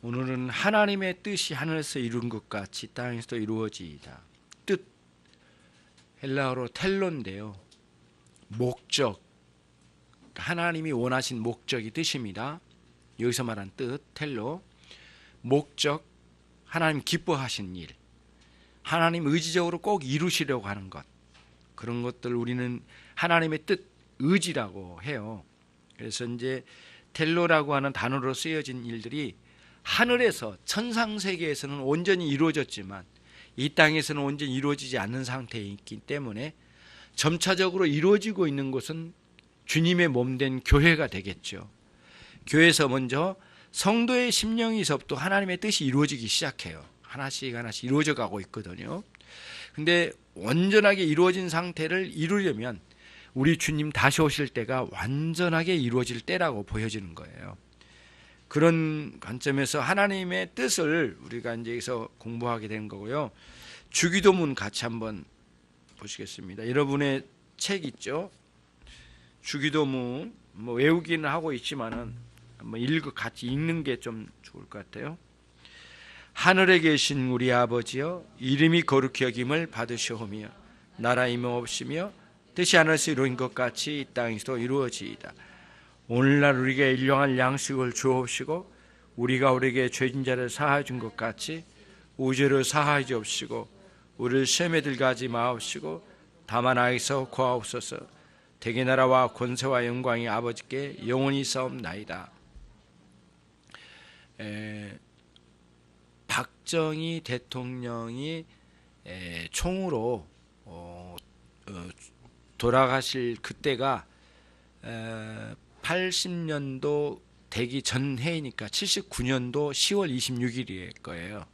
오늘은 하나님의 뜻이 하늘에서 이룬 것 같이 땅에서도 이루어지이다. 뜻, 헬라어로 텔론인데요. 목적, 하나님이 원하신 목적이 뜻입니다. 여기서 말한 뜻, 텔로, 목적, 하나님 기뻐하신 일, 하나님 의지적으로 꼭 이루시려고 하는 것, 그런 것들 우리는 하나님의 뜻, 의지라고 해요. 그래서 이제 텔로라고 하는 단어로 쓰여진 일들이 하늘에서 천상세계에서는 온전히 이루어졌지만 이 땅에서는 온전히 이루어지지 않는 상태에 있기 때문에 점차적으로 이루어지고 있는 것은 주님의 몸된 교회가 되겠죠. 교회에서 먼저 성도의 심령에서부터 하나님의 뜻이 이루어지기 시작해요. 하나씩 하나씩 이루어져 가고 있거든요. 근데 완전하게 이루어진 상태를 이루려면 우리 주님 다시 오실 때가 완전하게 이루어질 때라고 보여지는 거예요. 그런 관점에서 하나님의 뜻을 우리가 이제 여기서 공부하게 된 거고요. 주기도문 같이 한번 보시겠습니다. 여러분의 책 있죠? 주기도문 뭐 외우기는 하고 있지만은 한번 같이 읽는 게 좀 좋을 것 같아요. 하늘에 계신 우리 아버지여, 이름이 거룩히 여김을 받으시오며 나라 임하옵시며 뜻이 하늘에서 이루어진 것 같이 이 땅에서도 이루어지이다. 오늘날 우리에게 일용할 양식을 주옵시고 우리가 우리에게 죄진 자를 사하여 준 것 같이 우죄를 사하여 주옵시고 우리를 시험에 들게 하지 마옵시고 다만 악에서 구하옵소서. 대개 나라와 권세와 영광이 아버지께 영원히 싸움나이다. 박정희 대통령이 총으로 돌아가실 그때가 80년도 되기 전 해이니까 79년도 10월 26일일 거예요.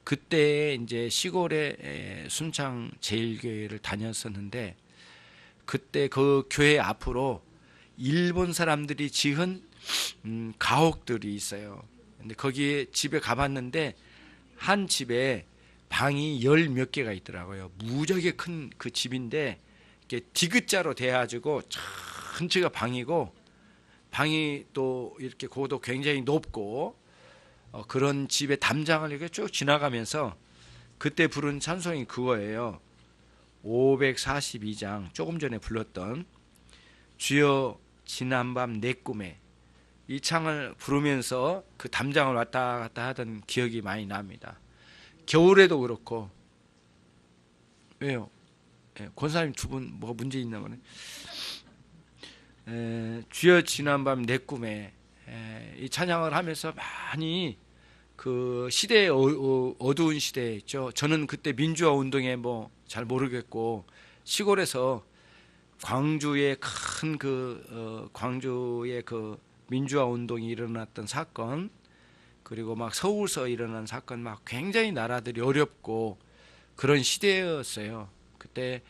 그때 이제 시골에 순창 제일교회를 다녔었는데 그때 그 교회 앞으로 일본 사람들이 지은 가옥들이 있어요. 근데 거기에 집에 가봤는데 한 집에 방이 열 몇 개가 있더라고요. 무지하게 큰 그 집인데 이렇게 디귿자로 돼가지고 전체가 방이고 방이 또 이렇게 고도 굉장히 높고 그런 집의 담장을 이렇게 쭉 지나가면서 그때 부른 찬송이 그거예요. 542장 조금 전에 불렀던 주여 지난밤 내 꿈에 이 창을 부르면서 그 담장을 왔다 갔다 하던 기억이 많이 납니다. 겨울에도 그렇고 왜요? 권사님 두 분 뭐가 문제 있나 보네. 주여 지난밤 내 꿈에 이 찬양을 하면서 많이 그 시대의 어두운 시대에 있죠. 저는 그때 민주화 운동에 뭐 잘 모르겠고 시골에서 광주의 큰 광주의 그 민주화 운동이 일어났던 사건, 그리고 막 서울서 일어난 사건, 막 굉장히 나라들이 어렵고 그런 시대였어요. 그때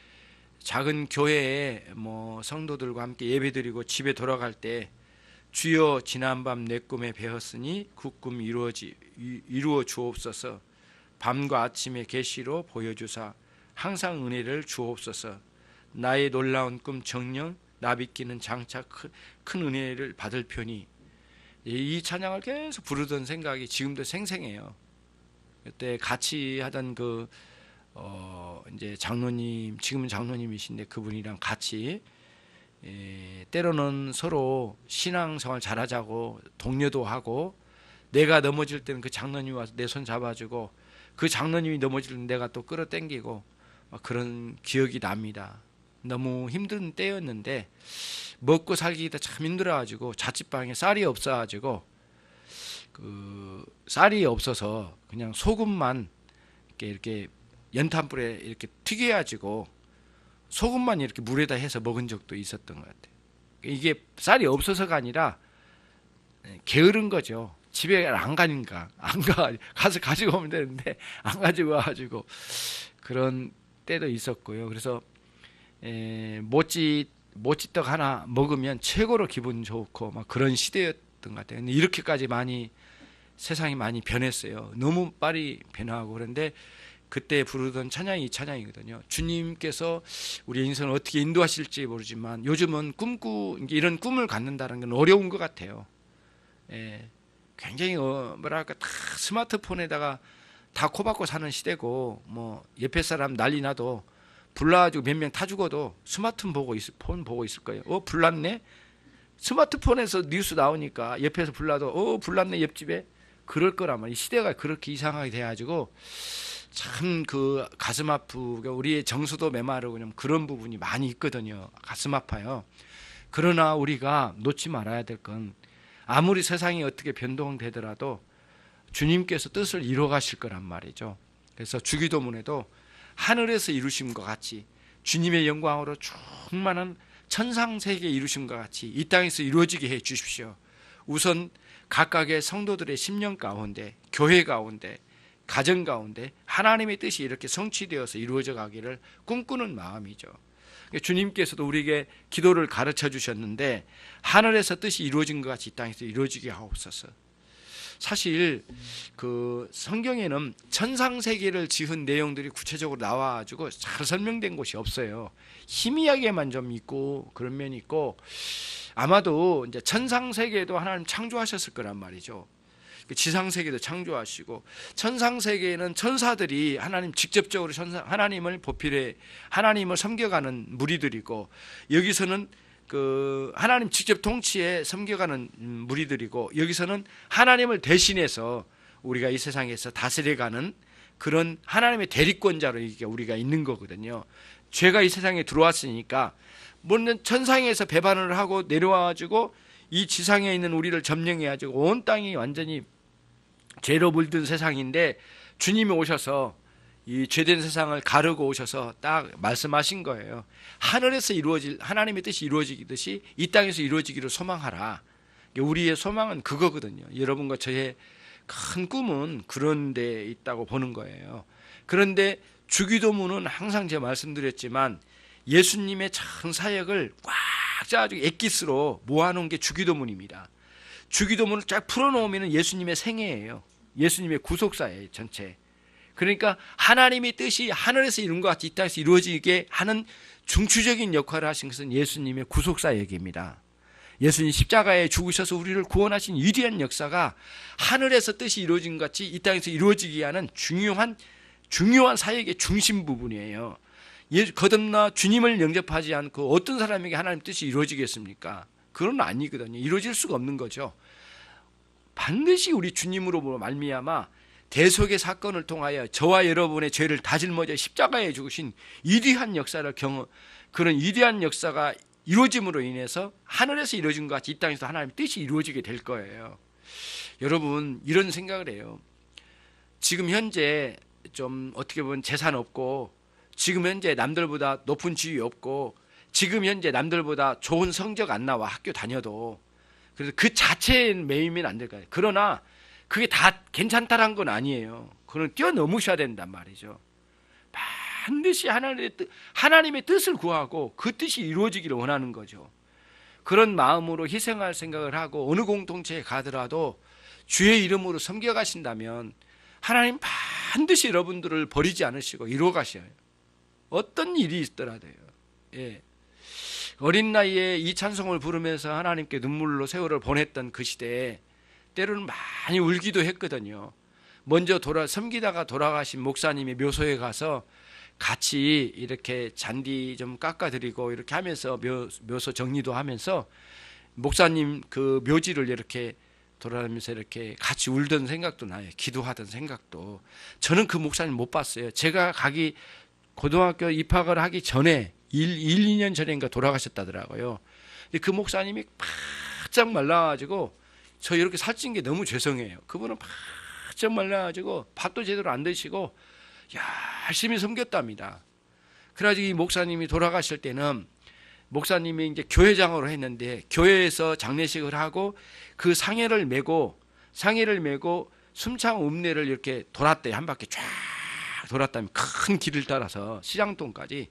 작은 교회에 뭐 성도들과 함께 예배드리고 집에 돌아갈 때 주여 지난밤 내 꿈에 배웠으니 그 꿈 이루어 주옵소서. 밤과 아침의 계시로 보여주사 항상 은혜를 주옵소서. 나의 놀라운 꿈 정령 나비끼는 장차 큰 은혜를 받을 편이. 이 찬양을 계속 부르던 생각이 지금도 생생해요. 그때 같이 하던 이제 장로님, 지금은 장로님이신데 그분이랑 같이 때로는 서로 신앙생활 잘하자고 독려도 하고, 내가 넘어질 때는 그 장로님이 와서 내 손 잡아주고 그 장로님이 넘어질 때는 내가 또 끌어당기고 그런 기억이 납니다. 너무 힘든 때였는데 먹고 살기가 참 힘들어가지고 자취방에 쌀이 없어가지고 그 쌀이 없어서 그냥 소금만 이렇게 연탄불에 이렇게 튀겨가지고 소금만 이렇게 물에다 해서 먹은 적도 있었던 것 같아요. 이게 쌀이 없어서가 아니라 게으른 거죠. 집에 안 가니까 가서 가지고 오면 되는데 안 가지고 와가지고 그런 때도 있었고요. 그래서 모찌떡 하나 먹으면 최고로 기분 좋고 막 그런 시대였던 것 같아요. 근데 이렇게까지 세상이 많이 변했어요. 너무 빨리 변화하고. 그런데 그때 부르던 찬양이 이 찬양이거든요. 주님께서 우리 인생을 어떻게 인도하실지 모르지만 요즘은 이런 꿈을 갖는다는 건 어려운 것 같아요. 굉장히 뭐랄까 다 스마트폰에다가 다 코박고 사는 시대고, 뭐 옆에 사람 난리 나도 불나가지고 몇 명 타 죽어도 스마트폰 보고 있을 거예요. 불났네? 스마트폰에서 뉴스 나오니까 옆에서 불나도 불났네 옆집에, 그럴 거란 말이에요. 이 시대가 그렇게 이상하게 돼가지고 참 그 가슴 아프게, 우리의 정서도 메마르고 그런 부분이 많이 있거든요. 가슴 아파요. 그러나 우리가 놓지 말아야 될 건, 아무리 세상이 어떻게 변동되더라도 주님께서 뜻을 이루어 가실 거란 말이죠. 그래서 주기도문에도 하늘에서 이루신 것 같이, 주님의 영광으로 충만한 천상세계 이루신 것 같이 이 땅에서 이루어지게 해 주십시오. 우선 각각의 성도들의 심령 가운데, 교회 가운데, 가정 가운데 하나님의 뜻이 이렇게 성취되어서 이루어져 가기를 꿈꾸는 마음이죠. 주님께서도 우리에게 기도를 가르쳐 주셨는데, 하늘에서 뜻이 이루어진 것 같이 이 땅에서 이루어지게 하옵소서. 사실 그 성경에는 천상세계를 지은 내용들이 구체적으로 나와가지고 잘 설명된 곳이 없어요. 희미하게만 좀 있고 그런 면이 있고, 아마도 이제 천상세계도 하나님 창조하셨을 거란 말이죠. 지상세계도 창조하시고, 천상세계에는 천사들이 하나님 직접적으로 하나님을 보필해 하나님을 섬겨가는 무리들이고, 여기서는 그 하나님 직접 통치에 섬겨가는 무리들이고, 여기서는 하나님을 대신해서 우리가 이 세상에서 다스려가는 그런 하나님의 대리권자로 우리가 있는 거거든요. 죄가 이 세상에 들어왔으니까 물론 천상에서 배반을 하고 내려와가지고 이 지상에 있는 우리를 점령해가지고 온 땅이 완전히 죄로 물든 세상인데, 주님이 오셔서 이 죄된 세상을 가르고 오셔서 딱 말씀하신 거예요. 하늘에서 이루어질 하나님의 뜻이 이루어지듯이 이 땅에서 이루어지기를 소망하라. 우리의 소망은 그거거든요. 여러분과 저의 큰 꿈은 그런 데 있다고 보는 거예요. 그런데 주기도문은 항상 제가 말씀드렸지만 예수님의 전 사역을 꽉 짜가지고 엑기스로 모아놓은 게 주기도문입니다. 주기도문을 쫙 풀어놓으면 예수님의 생애예요. 예수님의 구속사예요, 전체. 그러니까 하나님의 뜻이 하늘에서 이룬 것 같이 이 땅에서 이루어지게 하는 중추적인 역할을 하신 것은 예수님의 구속사역입니다. 예수님 십자가에 죽으셔서 우리를 구원하신 위대한 역사가 하늘에서 뜻이 이루어진 것 같이 이 땅에서 이루어지게 하는 중요한 사역의 중심 부분이에요. 거듭나 주님을 영접하지 않고 어떤 사람에게 하나님 뜻이 이루어지겠습니까? 그건 아니거든요. 이루어질 수가 없는 거죠. 반드시 우리 주님으로 말미암아 대속의 사건을 통하여 저와 여러분의 죄를 다 짊어져 십자가에 죽으신 위대한 역사를 그런 위대한 역사가 이루어짐으로 인해서 하늘에서 이루어진 것 같이 이 땅에서 하나님의 뜻이 이루어지게 될 거예요. 여러분, 이런 생각을 해요. 지금 현재 좀 어떻게 보면 재산 없고, 지금 현재 남들보다 높은 지위 없고, 지금 현재 남들보다 좋은 성적 안 나와 학교 다녀도, 그래서 그 자체에 매이면 안 될 거예요. 그러나 그게 다 괜찮다란 건 아니에요. 그건 뛰어넘으셔야 된단 말이죠. 반드시 하나님의 뜻을 구하고 그 뜻이 이루어지기를 원하는 거죠. 그런 마음으로 희생할 생각을 하고 어느 공동체에 가더라도 주의 이름으로 섬겨가신다면 하나님 반드시 여러분들을 버리지 않으시고 이루어 가셔요. 어떤 일이 있더라도요. 예. 어린 나이에 이 찬송을 부르면서 하나님께 눈물로 세월을 보냈던 그 시대에 때로는 많이 울기도 했거든요. 먼저 섬기다가 돌아가신 목사님이 묘소에 가서 같이 이렇게 잔디 좀 깎아드리고 이렇게 하면서 묘소 정리도 하면서 목사님 그 묘지를 이렇게 돌아다니면서 이렇게 같이 울던 생각도 나요. 기도하던 생각도. 저는 그 목사님 못 봤어요. 제가 고등학교 입학을 하기 전에 2년 전인가 돌아가셨다더라고요. 근데 그 목사님이 바짝 말라가지고 저 이렇게 살찐 게 너무 죄송해요. 그분은 바짝 말라가지고 밥도 제대로 안 드시고 열심히 섬겼답니다. 그래가지고 이 목사님이 돌아가실 때는 목사님이 이제 교회장으로 했는데 교회에서 장례식을 하고 그 상해를 메고 숨창 읍내를 이렇게 돌았대요. 한 바퀴 쫙 돌았다면 큰 길을 따라서 시장동까지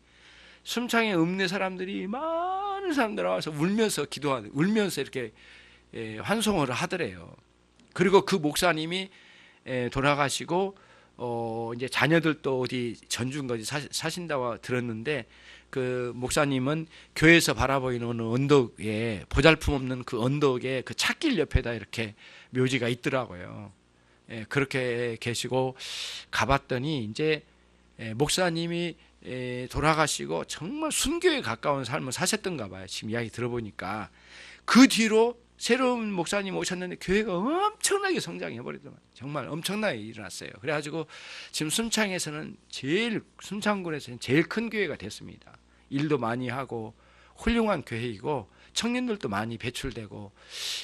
숨창의 읍내 사람들이 많은 사람들 나와서 울면서 울면서 이렇게 환송을 하더래요. 그리고 그 목사님이 돌아가시고 이제 자녀들도 어디 전주인가지 사신다고 들었는데 그 목사님은 교회에서 바라보이는 어느 언덕에, 보잘품없는 그 언덕에 그 찻길 옆에다 이렇게 묘지가 있더라고요. 예, 그렇게 계시고 가봤더니 이제 목사님이 돌아가시고 정말 순교에 가까운 삶을 사셨던가 봐요. 지금 이야기 들어보니까. 그 뒤로 새로운 목사님 오셨는데 교회가 엄청나게 성장해 버리더만, 정말 엄청나게 일어났어요. 그래가지고 지금 순창에서는 순창군에서는 제일 큰 교회가 됐습니다. 일도 많이 하고 훌륭한 교회이고 청년들도 많이 배출되고,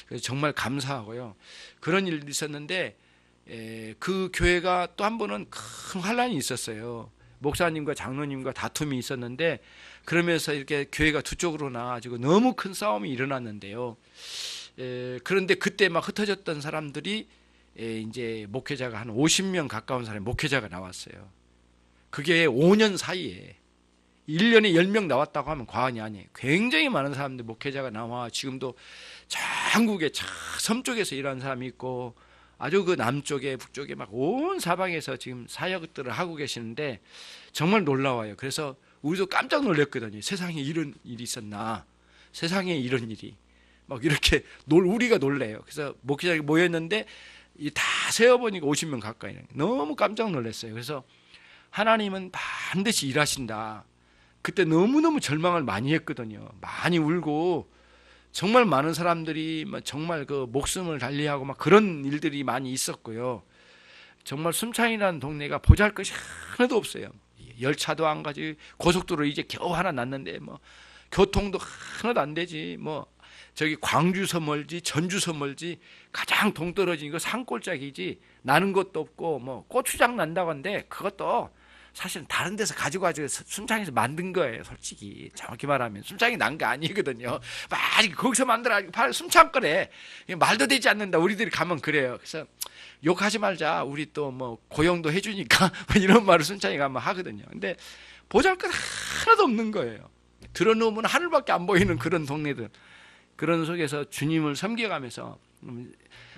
그래서 정말 감사하고요. 그런 일도 있었는데 그 교회가 또 한 번은 큰 환란이 있었어요. 목사님과 장로님과 다툼이 있었는데, 그러면서 이렇게 교회가 두 쪽으로 나가지고 너무 큰 싸움이 일어났는데요. 그런데 그때 막 흩어졌던 사람들이 이제 목회자가 한 50명 가까운 사람이 목회자가 나왔어요. 그게 5년 사이에 1년에 10명 나왔다고 하면 과언이 아니에요. 굉장히 많은 사람들 목회자가 나와 지금도 전국에 섬 쪽에서 일하는 사람이 있고, 아주 그 남쪽에 북쪽에 막 온 사방에서 지금 사역들을 하고 계시는데 정말 놀라워요. 그래서 우리도 깜짝 놀랐거든요. 세상에 이런 일이 있었나, 세상에 이런 일이 막 이렇게 우리가 놀래요. 그래서 목회자가 모였는데 다 세어보니까 50명 가까이. 너무 깜짝 놀랐어요. 그래서 하나님은 반드시 일하신다. 그때 너무너무 절망을 많이 했거든요. 많이 울고, 정말 많은 사람들이 정말 그 목숨을 달리하고 막 그런 일들이 많이 있었고요. 정말 순창이라는 동네가 보잘것이 하나도 없어요. 열차도 안 가지, 고속도로 이제 겨우 하나 났는데 뭐 교통도 하나도 안 되지, 뭐 저기 광주서 멀지 전주서 멀지, 가장 동떨어진 거 산골짜기지, 나는 것도 없고, 뭐 고추장 난다고 하는데 그것도 사실은 다른 데서 가지고 와서 순창에서 만든 거예요. 솔직히 정확히 말하면 순창이 난 거 아니거든요. 막 거기서 만들어가지고 순창 거래. 말도 되지 않는다. 우리들이 가면 그래요. 그래서 욕하지 말자, 우리 또 뭐 고용도 해주니까 이런 말을 순창에 가면 하거든요. 근데 보잘것 하나도 없는 거예요. 들어놓으면 하늘밖에 안 보이는 그런 동네들, 그런 속에서 주님을 섬겨가면서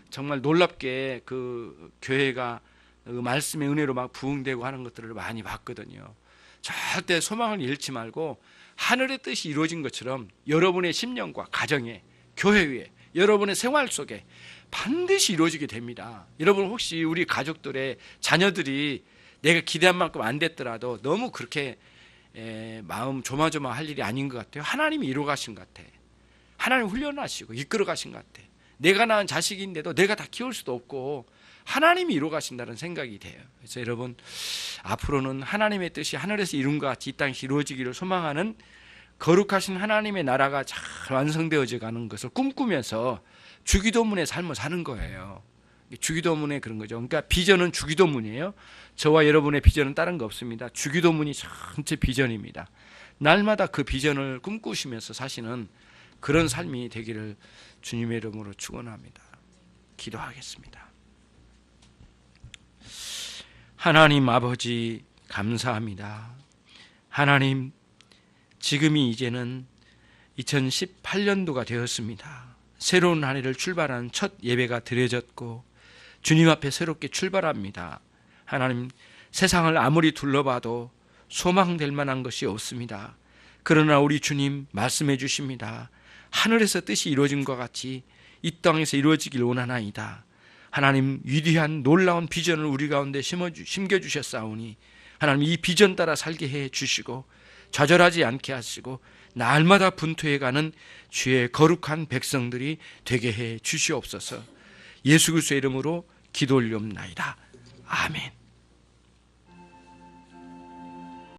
정말 놀랍게 그 교회가 그 말씀의 은혜로 막 부흥되고 하는 것들을 많이 봤거든요. 절대 소망을 잃지 말고 하늘의 뜻이 이루어진 것처럼 여러분의 심령과 가정에, 교회에, 여러분의 생활 속에 반드시 이루어지게 됩니다. 여러분 혹시 우리 가족들의 자녀들이 내가 기대한 만큼 안 됐더라도 너무 그렇게 마음 조마조마할 일이 아닌 것 같아요. 하나님이 이루어 가신 것 같아. 하나님 훈련하시고 이끌어 가신 것 같아. 내가 낳은 자식인데도 내가 다 키울 수도 없고 하나님이 이루어 가신다는 생각이 돼요. 그래서 여러분 앞으로는 하나님의 뜻이 하늘에서 이룬 것 같이 이 땅에서 이루어지기를 소망하는 거룩하신 하나님의 나라가 잘 완성되어져 가는 것을 꿈꾸면서 주기도문의 삶을 사는 거예요. 주기도문의 그런 거죠. 그러니까 비전은 주기도문이에요. 저와 여러분의 비전은 다른 거 없습니다. 주기도문이 전체 비전입니다. 날마다 그 비전을 꿈꾸시면서 사시는 그런 삶이 되기를 주님의 이름으로 축원합니다. 기도하겠습니다. 하나님 아버지 감사합니다. 하나님, 지금이 이제는 2018년도가 되었습니다. 새로운 한 해를 출발한 첫 예배가 드려졌고 주님 앞에 새롭게 출발합니다. 하나님, 세상을 아무리 둘러봐도 소망될 만한 것이 없습니다. 그러나 우리 주님 말씀해 주십니다. 하늘에서 뜻이 이루어진 것 같이 이 땅에서 이루어지길 원하나이다. 하나님, 위대한 놀라운 비전을 우리 가운데 심겨주셨사오니 하나님, 이 비전 따라 살게 해 주시고 좌절하지 않게 하시고 날마다 분투해가는 주의 거룩한 백성들이 되게 해 주시옵소서. 예수 그리스도의 이름으로 기도 올리옵나이다. 아멘.